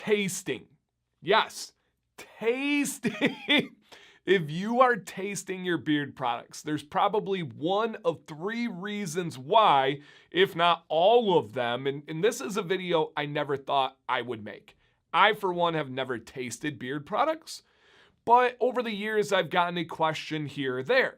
tasting, yes, tasting. If you are tasting your beard products, there's probably one of three reasons why, if not all of them. And this is a video I never thought I would make. I, for one, have never tasted beard products, but over the years, I've gotten a question here or there.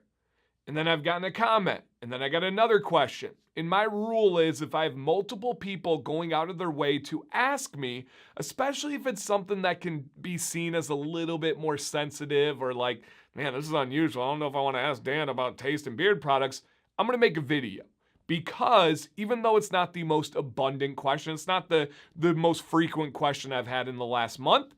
And then I've gotten a comment, and then I got another question. And my rule is if I have multiple people going out of their way to ask me, especially if it's something that can be seen as a little bit more sensitive or like, man, this is unusual. I don't know if I want to ask Dan about taste and beard products. I'm going to make a video because even though it's not the most abundant question, it's not the most frequent question I've had in the last month,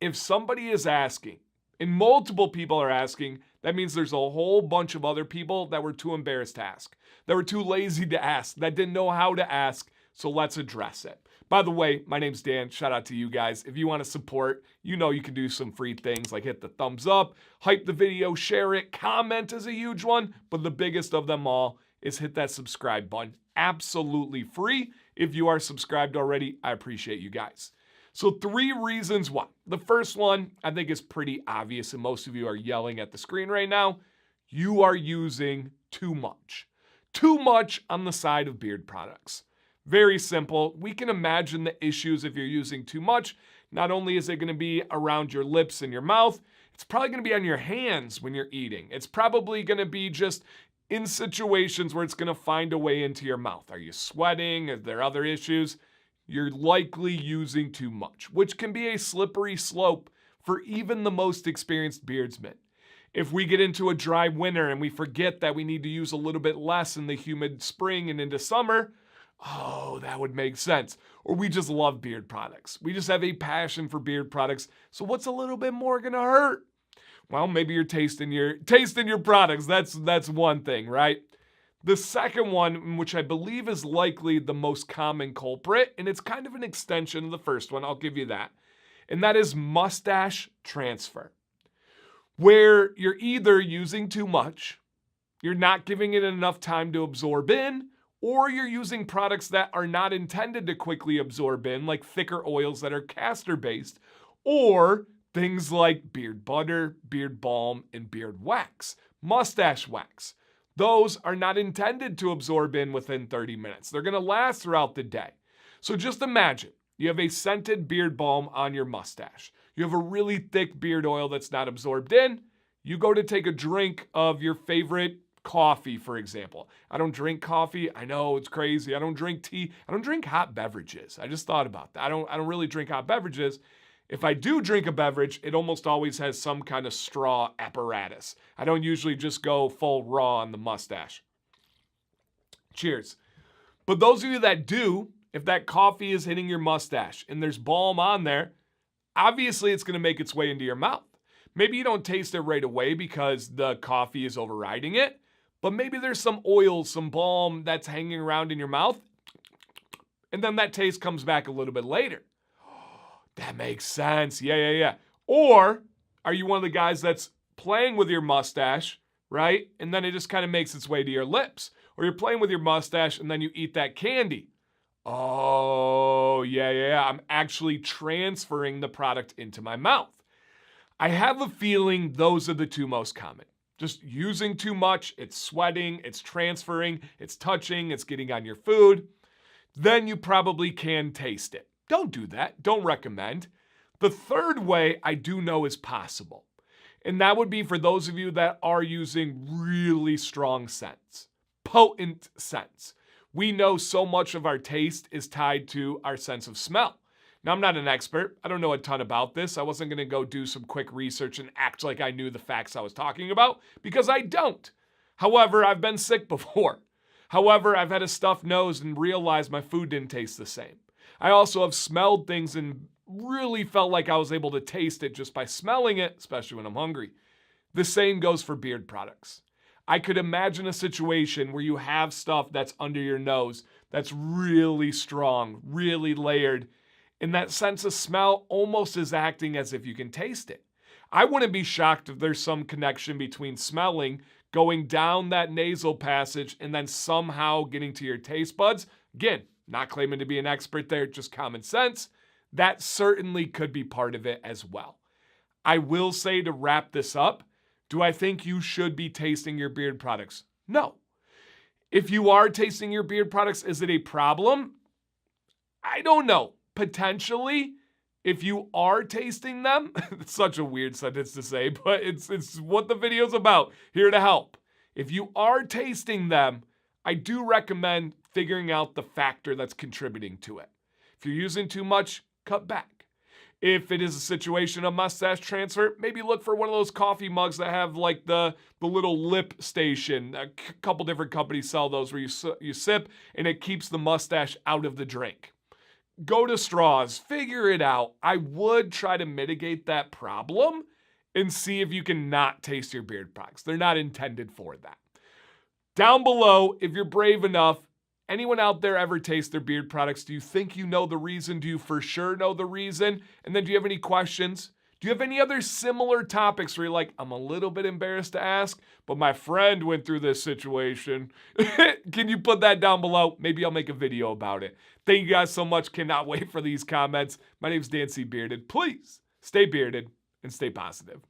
if somebody is asking and multiple people are asking, that means there's a whole bunch of other people that were too embarrassed to ask, that were too lazy to ask, that didn't know how to ask, so let's address it. By the way, my name's Dan. Shout out to you guys. If you want to support, you know you can do some free things like hit the thumbs up, hype the video, share it, comment is a huge one, but the biggest of them all is hit that subscribe button. Absolutely free. If you are subscribed already, I appreciate you guys. So 3 reasons why. The first one, I think is pretty obvious, and most of you are yelling at the screen right now. You are using too much. Too much on the side of beard products. Very simple. We can imagine the issues if you're using too much. Not only is it going to be around your lips and your mouth, it's probably going to be on your hands when you're eating. It's probably going to be just in situations where it's going to find a way into your mouth. Are you sweating? Are there other issues? You're likely using too much, which can be a slippery slope for even the most experienced beardsmen. If we get into a dry winter and we forget that we need to use a little bit less in the humid spring and into summer, oh, that would make sense. Or we just love beard products. We just have a passion for beard products. So what's a little bit more gonna hurt? Well, maybe you're tasting your products. That's one thing, right? The second one, which I believe is likely the most common culprit, and it's kind of an extension of the first one, I'll give you that, and that is mustache transfer, where you're either using too much, you're not giving it enough time to absorb in, or you're using products that are not intended to quickly absorb in, like thicker oils that are castor-based, or things like beard butter, beard balm, and beard wax, mustache wax. Those are not intended to absorb in within 30 minutes. They're going to last throughout the day. So just imagine you have a scented beard balm on your mustache. You have a really thick beard oil that's not absorbed in. You go to take a drink of your favorite coffee, for example. I don't drink coffee. I know it's crazy. I don't drink tea. I don't drink hot beverages. I just thought about that. I don't really drink hot beverages. If I do drink a beverage, it almost always has some kind of straw apparatus. I don't usually just go full raw on the mustache. Cheers. But those of you that do, if that coffee is hitting your mustache and there's balm on there, obviously it's going to make its way into your mouth. Maybe you don't taste it right away because the coffee is overriding it, but maybe there's some oil, some balm that's hanging around in your mouth, and then that taste comes back a little bit later. That makes sense. Yeah. Or are you one of the guys that's playing with your mustache, right? And then it just kind of makes its way to your lips. Or you're playing with your mustache and then you eat that candy. Oh, yeah. I'm actually transferring the product into my mouth. I have a feeling those are the 2 most common. Just using too much, it's sweating, it's transferring, it's touching, it's getting on your food. Then you probably can taste it. Don't do that. Don't recommend. The third way I do know is possible, and that would be for those of you that are using really strong scents, potent scents. We know so much of our taste is tied to our sense of smell. Now, I'm not an expert. I don't know a ton about this. I wasn't going to go do some quick research and act like I knew the facts I was talking about because I don't. However, I've been sick before. However, I've had a stuffed nose and realized my food didn't taste the same. I also have smelled things and really felt like I was able to taste it just by smelling it, especially when I'm hungry. The same goes for beard products. I could imagine a situation where you have stuff that's under your nose that's really strong, really layered, and that sense of smell almost is acting as if you can taste it. I wouldn't be shocked if there's some connection between smelling, going down that nasal passage, and then somehow getting to your taste buds. Again, not claiming to be an expert there, just common sense. That certainly could be part of it as well. I will say, to wrap this up, do I think you should be tasting your beard products? No. If you are tasting your beard products, is it a problem? I don't know. Potentially, if you are tasting them, it's such a weird sentence to say, but it's what the video's about, here to help. If you are tasting them, I do recommend figuring out the factor that's contributing to it. If you're using too much, cut back. If it is a situation of mustache transfer, maybe look for one of those coffee mugs that have like the little lip station. A couple different companies sell those where you sip and it keeps the mustache out of the drink. Go to straws, figure it out. I would try to mitigate that problem and see if you can not taste your beard products. They're not intended for that. Down below, if you're brave enough, anyone out there ever taste their beard products? Do you think you know the reason? Do you for sure know the reason? And then do you have any questions? Do you have any other similar topics where you're like, I'm a little bit embarrassed to ask, but my friend went through this situation? Can you put that down below? Maybe I'll make a video about it. Thank you guys so much. Cannot wait for these comments. My name's Dan C. Bearded. Please stay bearded and stay positive.